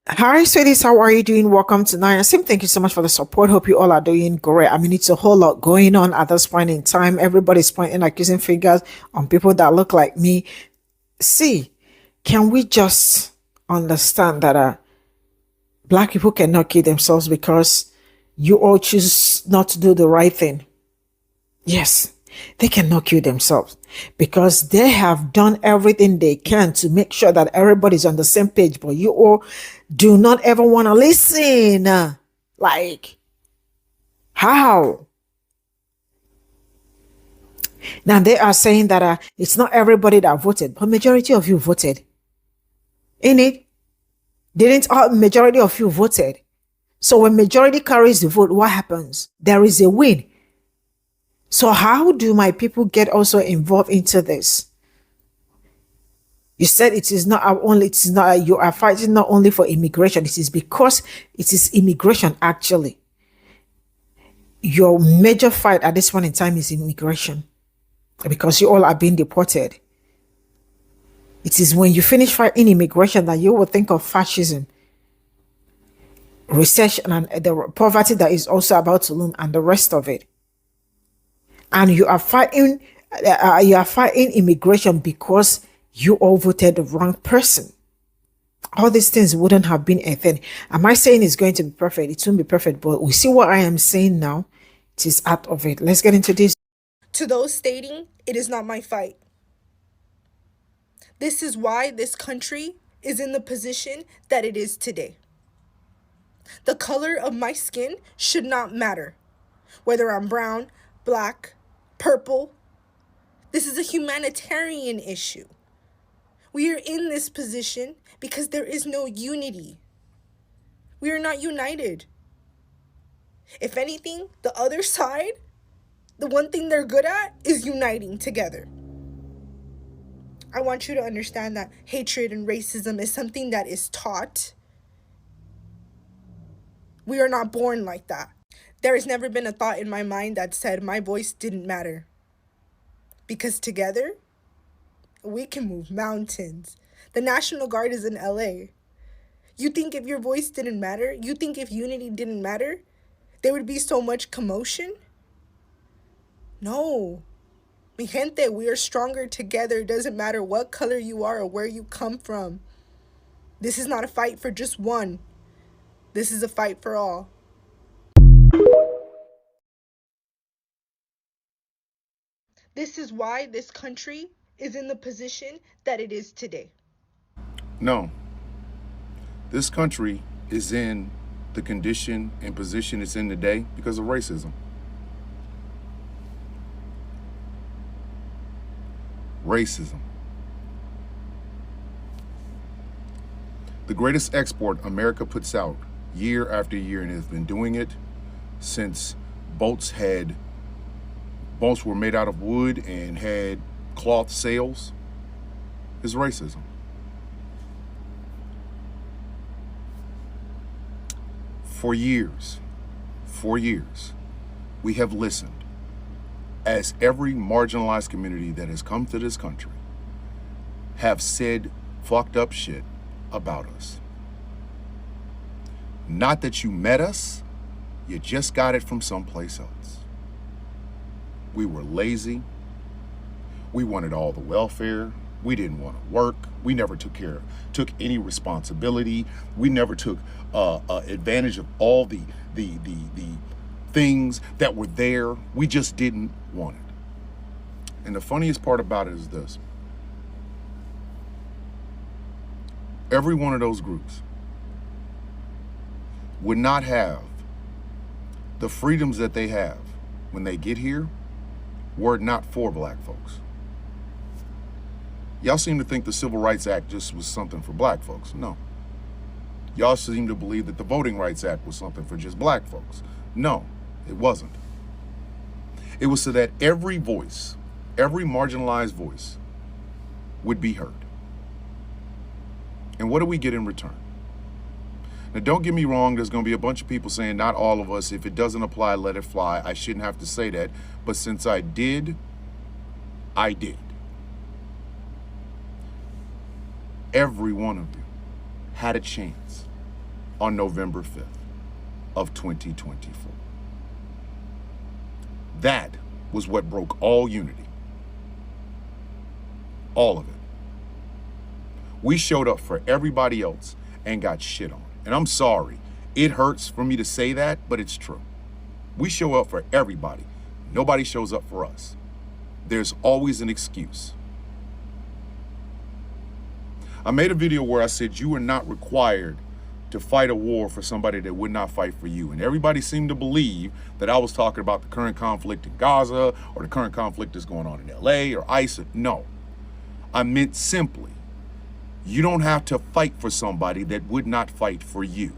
Hi, sweeties. How are you doing? Welcome to Nine. Sim, thank you so much for the support. Hope you all are doing great. I mean, it's a whole lot going on at this point in time. Everybody's pointing accusing fingers on people that look like me. See, can we just understand that black people cannot kill themselves because you all choose not to do the right thing? Yes, they cannot kill themselves because they have done everything they can to make sure that everybody's on the same page, but you all do not ever want to listen. Like, how? Now they are saying that it's not everybody that voted, but majority of you voted. In it, didn't all majority of you voted? So when majority carries the vote, what happens? There is a win. So how do my people get also involved into this? You said it is not only, it is not, you are fighting not only for immigration, it is because it is immigration actually. Your major fight at this point in time is immigration because you all are being deported. It is when you finish fighting immigration that you will think of fascism, recession, and the poverty that is also about to loom, and the rest of it. And you are fighting immigration because you all voted the wrong person. All these things wouldn't have been a thing. Am I saying it's going to be perfect? It won't be perfect, but we see what I am saying now. It is out of it. Let's get into this. To those stating, it is not my fight. This is why this country is in the position that it is today. The color of my skin should not matter. Whether I'm brown, black, purple, this is a humanitarian issue. We are in this position because there is no unity. We are not united. If anything, the other side, the one thing they're good at is uniting together. I want you to understand that hatred and racism is something that is taught. We are not born like that. There has never been a thought in my mind that said my voice didn't matter. Because together, we can move mountains. The National Guard is in LA. You think if your voice didn't matter, you think if unity didn't matter, there would be so much commotion? No. Mi gente, we are stronger together. It doesn't matter what color you are or where you come from. This is not a fight for just one. This is a fight for all. This is why this country is in the position that it is today. No, this country is in the condition and position it's in today because of racism. Racism. The greatest export America puts out year after year, and has been doing it since boats were made out of wood and had cloth sails, is racism. For years, we have listened as every marginalized community that has come to this country have said fucked up shit about us. Not that you met us, you just got it from someplace else. We were lazy. We wanted all the welfare. We didn't want to work. We never took any responsibility. We never took advantage of all the things that were there. We just didn't want it. And the funniest part about it is this. Every one of those groups would not have the freedoms that they have when they get here were it not for black folks. Y'all seem to think the Civil Rights Act just was something for black folks. No. Y'all seem to believe that the Voting Rights Act was something for just black folks. No, it wasn't. It was so that every voice, every marginalized voice would be heard. And what do we get in return? Now, don't get me wrong, there's going to be a bunch of people saying not all of us, if it doesn't apply, let it fly. I shouldn't have to say that. But since I did, I did. Every one of you had a chance on November 5th of 2024. That was what broke all unity. All of it. We showed up for everybody else and got shit on. And I'm sorry, it hurts for me to say that, but it's true. We show up for everybody. Nobody shows up for us. There's always an excuse. I made a video where I said you are not required to fight a war for somebody that would not fight for you. And everybody seemed to believe that I was talking about the current conflict in Gaza or the current conflict that's going on in LA or ISIS. No, I meant simply, you don't have to fight for somebody that would not fight for you.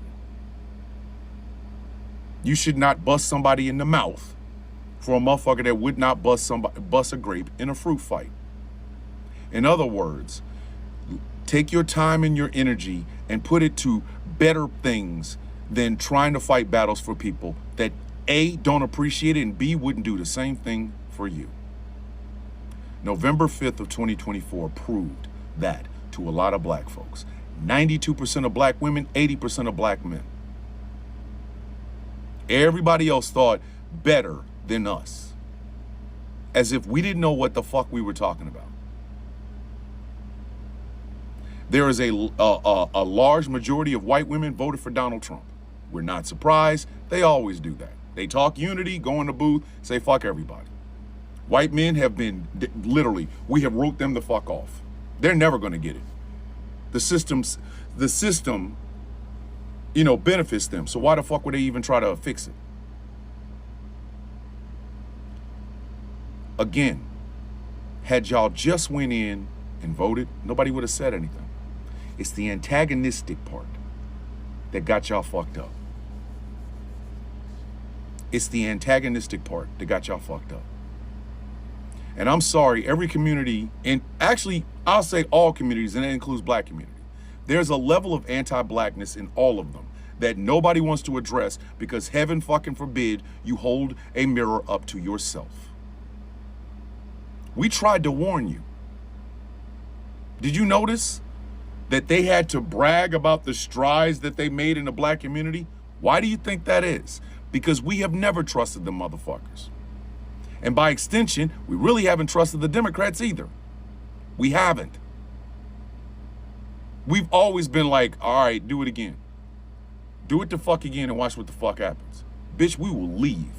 You should not bust somebody in the mouth for a motherfucker that would not bust a grape in a fruit fight. In other words, take your time and your energy and put it to better things than trying to fight battles for people that A, don't appreciate it, and B, wouldn't do the same thing for you. November 5th of 2024 proved that to a lot of black folks. 92% of black women, 80% of black men. Everybody else thought better than us. As if we didn't know what the fuck we were talking about. There is a large majority of white women voted for Donald Trump. We're not surprised. They always do that. They talk unity, go in the booth, say fuck everybody. White men have been, literally, we have wrote them the fuck off. They're never going to get it. The system, benefits them. So why the fuck would they even try to fix it? Again, had y'all just went in and voted, nobody would have said anything. It's the antagonistic part that got y'all fucked up. It's the antagonistic part that got y'all fucked up. And I'm sorry, every community, and actually, I'll say all communities, and that includes black community. There's a level of anti-blackness in all of them that nobody wants to address because heaven fucking forbid you hold a mirror up to yourself. We tried to warn you. Did you notice that they had to brag about the strides that they made in the black community? Why do you think that is? Because we have never trusted them motherfuckers. And by extension, we really haven't trusted the Democrats either. We haven't. We've always been like, all right, do it again. Do it the fuck again and watch what the fuck happens. Bitch, we will leave.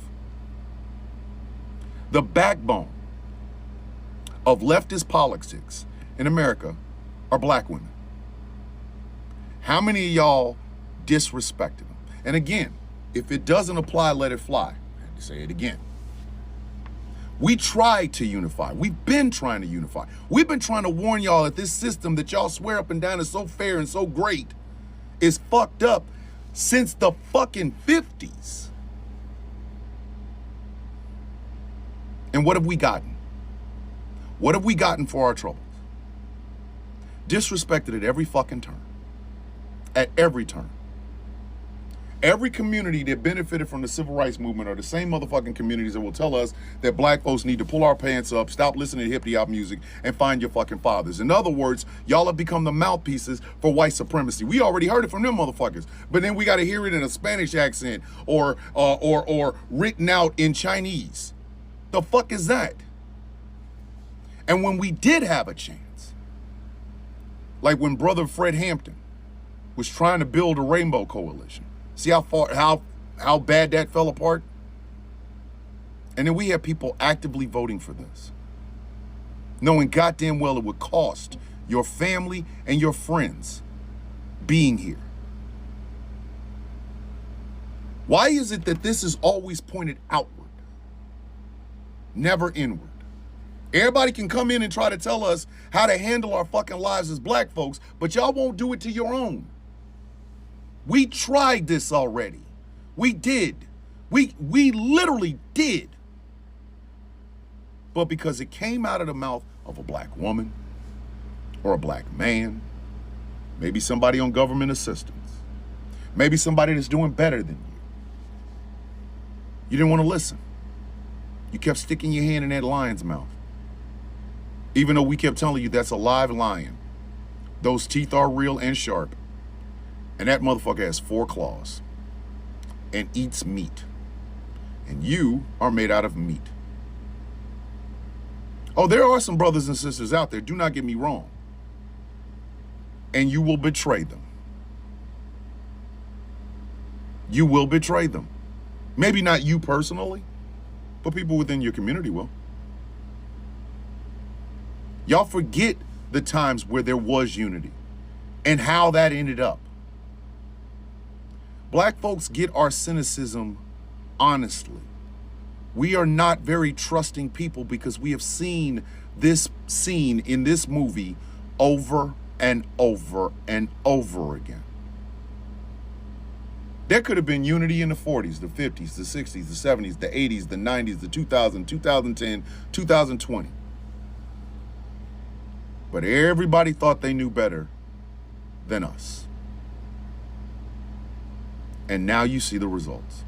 The backbone of leftist politics in America are black women. How many of y'all disrespected them? And again, if it doesn't apply, let it fly. I had to say it again. We tried to unify. We've been trying to unify. We've been trying to warn y'all that this system that y'all swear up and down is so fair and so great is fucked up since the fucking 50s. And what have we gotten? What have we gotten for our troubles? Disrespected at every fucking turn. At every turn. Every community that benefited from the civil rights movement are the same motherfucking communities that will tell us that black folks need to pull our pants up, stop listening to hippie hop music, and find your fucking fathers. In other words, y'all have become the mouthpieces for white supremacy. We already heard it from them motherfuckers, but then we got to hear it in a Spanish accent or written out in Chinese. The fuck is that? And when we did have a chance, like when Brother Fred Hampton was trying to build a rainbow coalition, see how bad that fell apart? And then we have people actively voting for this, knowing goddamn well it would cost your family and your friends being here. Why is it that this is always pointed outward, never inward? Everybody can come in and try to tell us how to handle our fucking lives as black folks, but y'all won't do it to your own. We tried this already. We did. We literally did. But because it came out of the mouth of a black woman or a black man, maybe somebody on government assistance, maybe somebody that's doing better than you didn't want to listen. You kept sticking your hand in that lion's mouth. Even though we kept telling you that's a live lion. Those teeth are real and sharp. And that motherfucker has 4 claws and eats meat. And you are made out of meat. Oh, there are some brothers and sisters out there, do not get me wrong. And you will betray them. You will betray them. Maybe not you personally, but people within your community will. Y'all forget the times where there was unity and how that ended up. Black folks get our cynicism honestly. We are not very trusting people because we have seen this scene in this movie over and over and over again. There could have been unity in the 40s, the 50s, the 60s, the 70s, the 80s, the 90s, the 2000, 2010, 2020. But everybody thought they knew better than us. And now you see the results.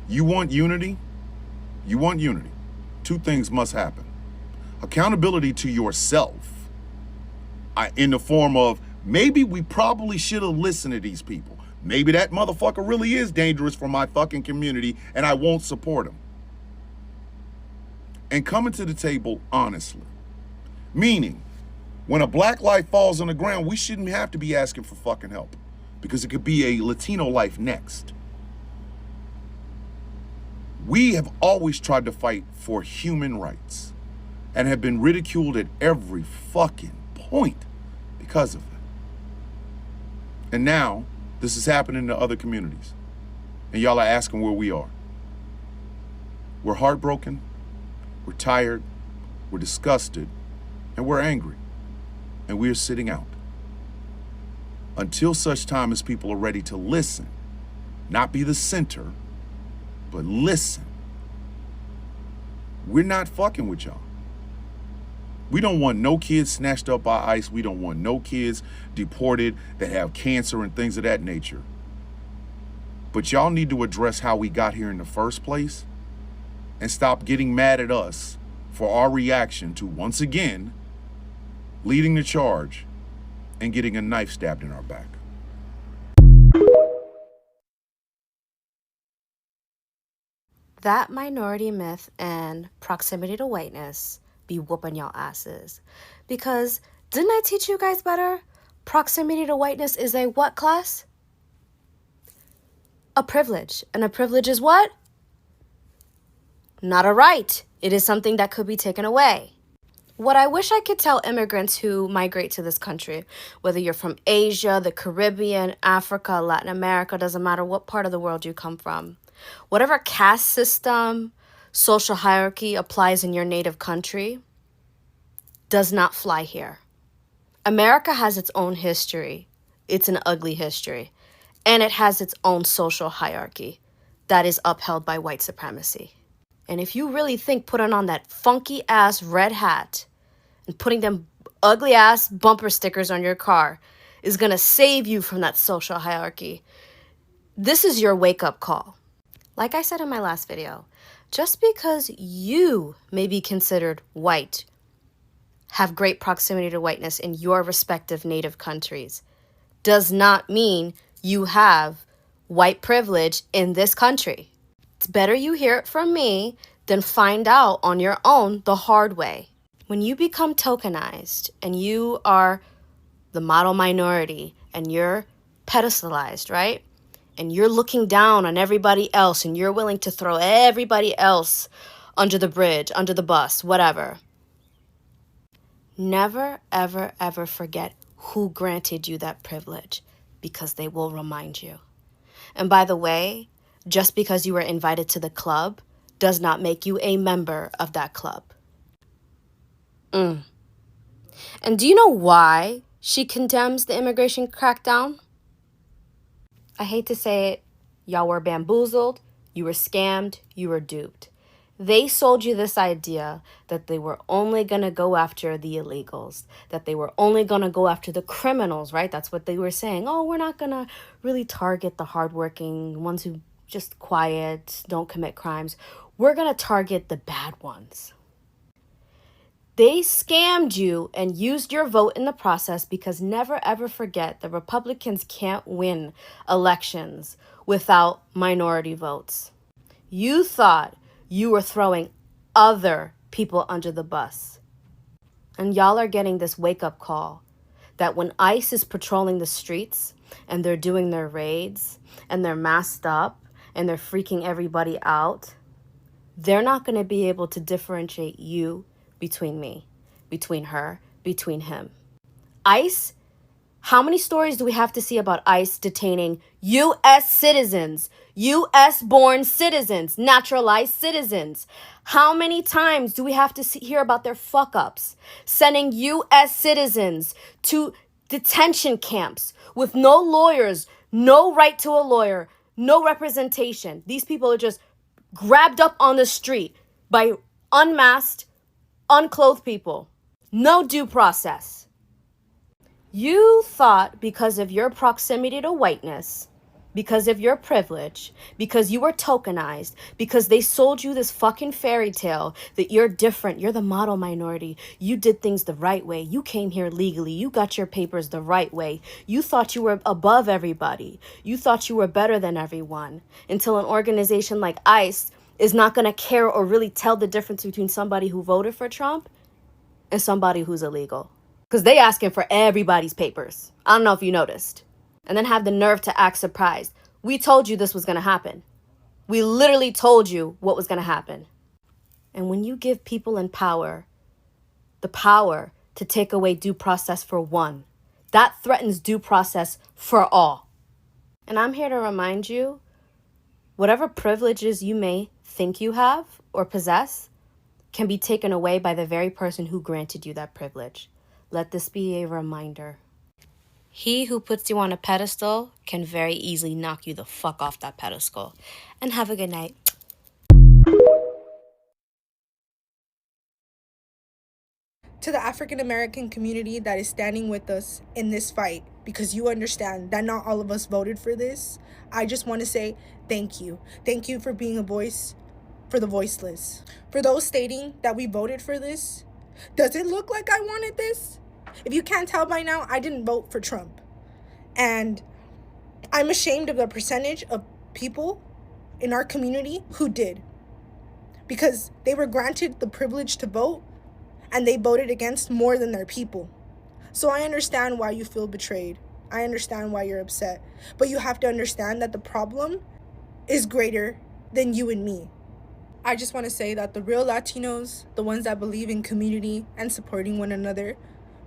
You want unity? You want unity. 2 things must happen. Accountability to yourself, in the form of, maybe we probably should have listened to these people. Maybe that motherfucker really is dangerous for my fucking community and I won't support him. And coming to the table honestly. Meaning, when a black life falls on the ground, we shouldn't have to be asking for fucking help because it could be a Latino life next. We have always tried to fight for human rights and have been ridiculed at every fucking point because of it. And now, this is happening to other communities. And y'all are asking where we are. We're heartbroken, we're tired, we're disgusted, and we're angry. And we are sitting out. Until such time as people are ready to listen, not be the center, but listen. We're not fucking with y'all. We don't want no kids snatched up by ICE. We don't want no kids deported that have cancer and things of that nature. But y'all need to address how we got here in the first place and stop getting mad at us for our reaction to, once again, leading the charge and getting a knife stabbed in our back. That minority myth and proximity to whiteness be whooping y'all asses. Because didn't I teach you guys better? Proximity to whiteness is a what class? A privilege. And a privilege is what? Not a right. It is something that could be taken away. What I wish I could tell immigrants who migrate to this country, whether you're from Asia, the Caribbean, Africa, Latin America, doesn't matter what part of the world you come from. Whatever caste system, social hierarchy applies in your native country does not fly here. America has its own history. It's an ugly history. And it has its own social hierarchy that is upheld by white supremacy. And if you really think putting on that funky ass red hat and putting them ugly ass bumper stickers on your car is going to save you from that social hierarchy, this is your wake up call. Like I said in my last video, just because you may be considered white, have great proximity to whiteness in your respective native countries, does not mean you have white privilege in this country. It's better you hear it from me than find out on your own the hard way. When you become tokenized and you are the model minority and you're pedestalized, right? And you're looking down on everybody else and you're willing to throw everybody else under the bridge, under the bus, whatever. Never, ever, ever forget who granted you that privilege, because they will remind you. And by the way, just because you were invited to the club does not make you a member of that club. And do you know why she condemns the immigration crackdown? I hate to say it, y'all were bamboozled, you were scammed, you were duped. They sold you this idea that they were only going to go after the illegals, that they were only going to go after the criminals, right? That's what they were saying. Oh, we're not going to really target the hardworking ones who just quiet, don't commit crimes. We're going to target the bad ones. They scammed you and used your vote in the process, because never ever forget the Republicans can't win elections without minority votes. You thought you were throwing other people under the bus. And y'all are getting this wake-up call that when ICE is patrolling the streets and they're doing their raids and they're masked up and they're freaking everybody out, they're not going to be able to differentiate you between me, between her, between him. ICE, how many stories do we have to see about ICE detaining U.S. citizens, U.S.-born citizens, naturalized citizens? How many times do we have to hear about their fuck-ups, sending U.S. citizens to detention camps with no lawyers, no right to a lawyer, no representation? These people are just grabbed up on the street by unmasked, unclothed people. No due process. You thought because of your proximity to whiteness, because of your privilege, because you were tokenized, because they sold you this fucking fairy tale that you're different, you're the model minority, you did things the right way, you came here legally, you got your papers the right way, you thought you were above everybody, you thought you were better than everyone, until an organization like ICE is not going to care or really tell the difference between somebody who voted for Trump and somebody who's illegal. Because they asking for everybody's papers. I don't know if you noticed. And then have the nerve to act surprised. We told you this was going to happen. We literally told you what was going to happen. And when you give people in power the power to take away due process for one, that threatens due process for all. And I'm here to remind you, whatever privileges you may think you have or possess can be taken away by the very person who granted you that privilege. Let this be a reminder. He who puts you on a pedestal can very easily knock you the fuck off that pedestal. And have a good night. To the African American community that is standing with us in this fight, because you understand that not all of us voted for this, I just want to say thank you. Thank you for being a voice for the voiceless. For those stating that we voted for this, does it look like I wanted this? If you can't tell by now, I didn't vote for Trump. And I'm ashamed of the percentage of people in our community who did. Because they were granted the privilege to vote and they voted against more than their people. So I understand why you feel betrayed. I understand why you're upset. But you have to understand that the problem is greater than you and me. I just want to say that the real Latinos, the ones that believe in community and supporting one another,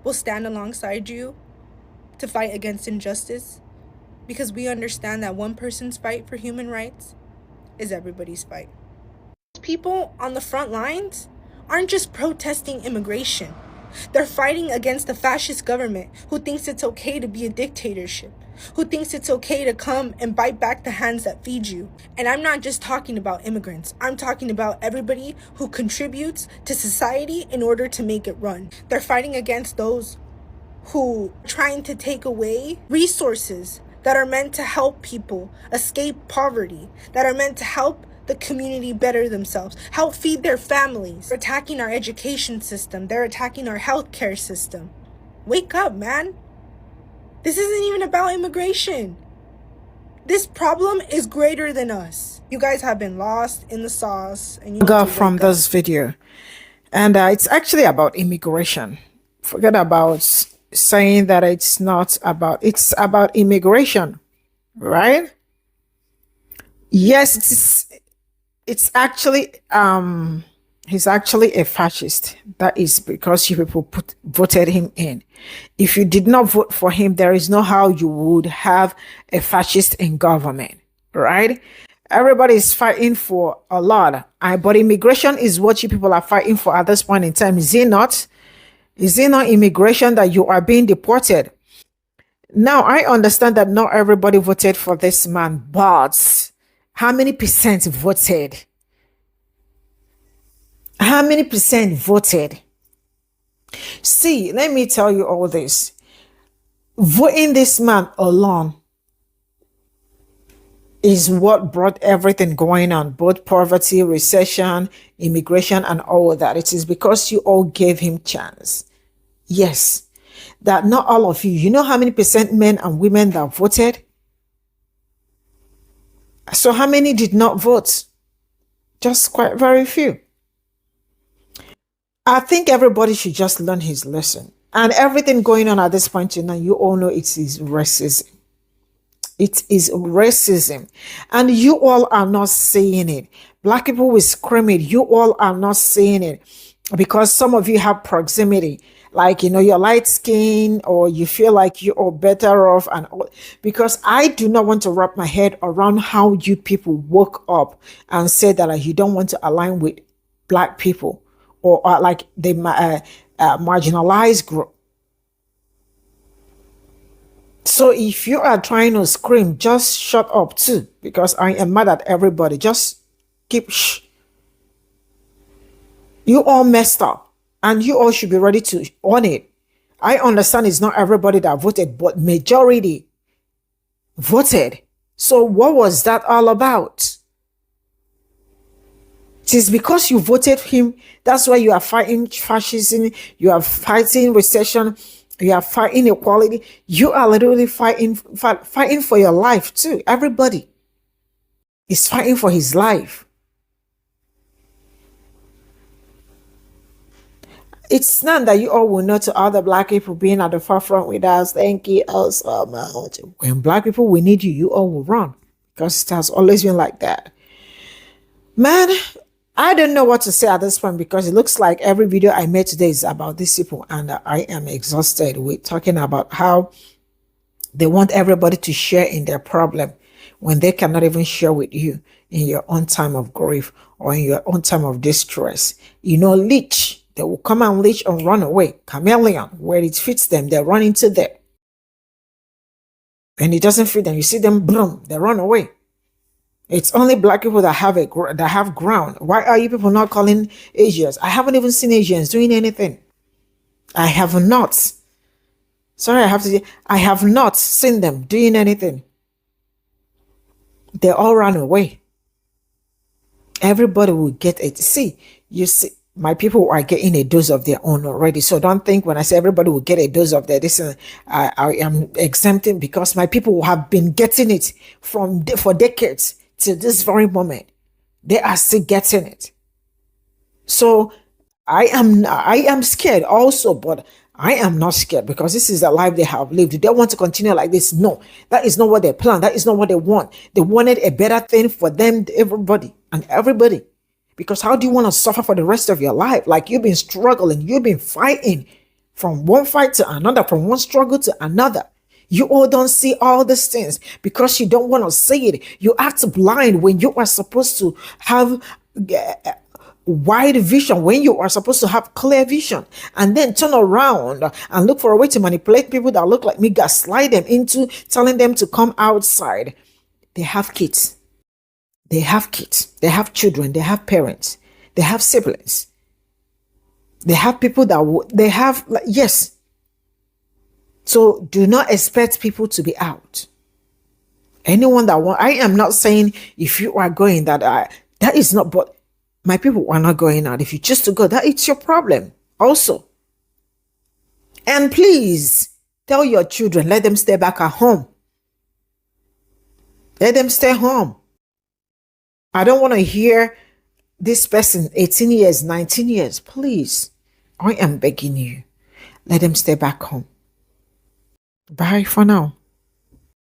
will stand alongside you to fight against injustice, because we understand that one person's fight for human rights is everybody's fight. People on the front lines aren't just protesting immigration. They're fighting against the fascist government who thinks it's okay to be a dictatorship, who thinks it's okay to come and bite back the hands that feed you. And I'm not just talking about immigrants. I'm talking about everybody who contributes to society in order to make it run. They're fighting against those who are trying to take away resources that are meant to help people escape poverty, that are meant to help the community better themselves, help feed their families. They're attacking our education system. They're attacking our healthcare system. Wake up, man. This isn't even about immigration. This problem is greater than us. You guys have been lost in the sauce. And you got from this video. And it's actually about immigration. Forget about saying that it's about immigration, right? Yes, it's actually he's actually a fascist. That is because you people voted him in. If you did not vote for him, there is no how you would have a fascist in government, right? Everybody is fighting for a lot, but immigration is what you people are fighting for at this point in time. Is it not? Is it not immigration that you are being deported? Now, I understand that not everybody voted for this man, but how many percent voted? How many percent voted? See, let me tell you all this. Voting this man alone is what brought everything going on, both poverty, recession, immigration, and all of that. It is because you all gave him chance. Yes, that not all of you. You know how many percent men and women that voted? So how many did not vote? Just quite very few. I think everybody should just learn his lesson. And everything going on at this point, you all know it is racism. It is racism. And you all are not saying it. Black people will scream it. You all are not saying it. Because some of you have proximity. Like, you're light skin, or you feel like you are better off. And all. Because I do not want to wrap my head around how you people woke up and said that you don't want to align with Black people, or like the marginalized group. So if you are trying to scream, just shut up too, because I am mad at everybody. Just keep shh. You all messed up, and you all should be ready to own it. I understand it's not everybody that voted, but majority voted. So what was that all about? It is because you voted him. That's why you are fighting fascism. You are fighting recession. You are fighting equality. You are literally fighting for your life too. Everybody is fighting for his life. It's not that you all will know to other Black people being at the forefront with us. Thank you all so much. When Black people will need you, you all will run, because it has always been like that. Man, I don't know what to say at this point, because it looks like every video I made today is about these people, and I am exhausted with talking about how they want everybody to share in their problem when they cannot even share with you in your own time of grief or in your own time of distress. Leech. They will come and leech and run away. Chameleon, where it fits them, they run into there. When it doesn't fit them, you see them, boom, they run away. It's only Black people that have ground. Why are you people not calling Asians? I haven't even seen Asians doing anything. I have not. Sorry, I have not seen them doing anything. They all run away. Everybody will get it. See, my people are getting a dose of their own already. So don't think when I say everybody will get a dose of their this, I am exempting, because my people have been getting it for decades till this very moment. They are still getting it. So I am scared also, but I am not scared, because this is the life they have lived. Do they want to continue like this? No, that is not what they plan. That is not what they want. They wanted a better thing for them, everybody. Because how do you want to suffer for the rest of your life? Like, you've been struggling, you've been fighting from one fight to another, from one struggle to another. You all don't see all these things because you don't want to see it. You act blind when you are supposed to have wide vision, when you are supposed to have clear vision, and then turn around and look for a way to manipulate people that look like me, gaslight them into telling them to come outside. They have kids. They have children, they have parents, they have siblings, they have people yes. So do not expect people to be out. Anyone I am not saying if you are going that is not, but my people are not going out. If you choose to go, that it's your problem also. And please tell your children, let them stay back at home. Let them stay home. I don't want to hear this person 18 years, 19 years. Please, I am begging you. Let them stay back home. Bye for now.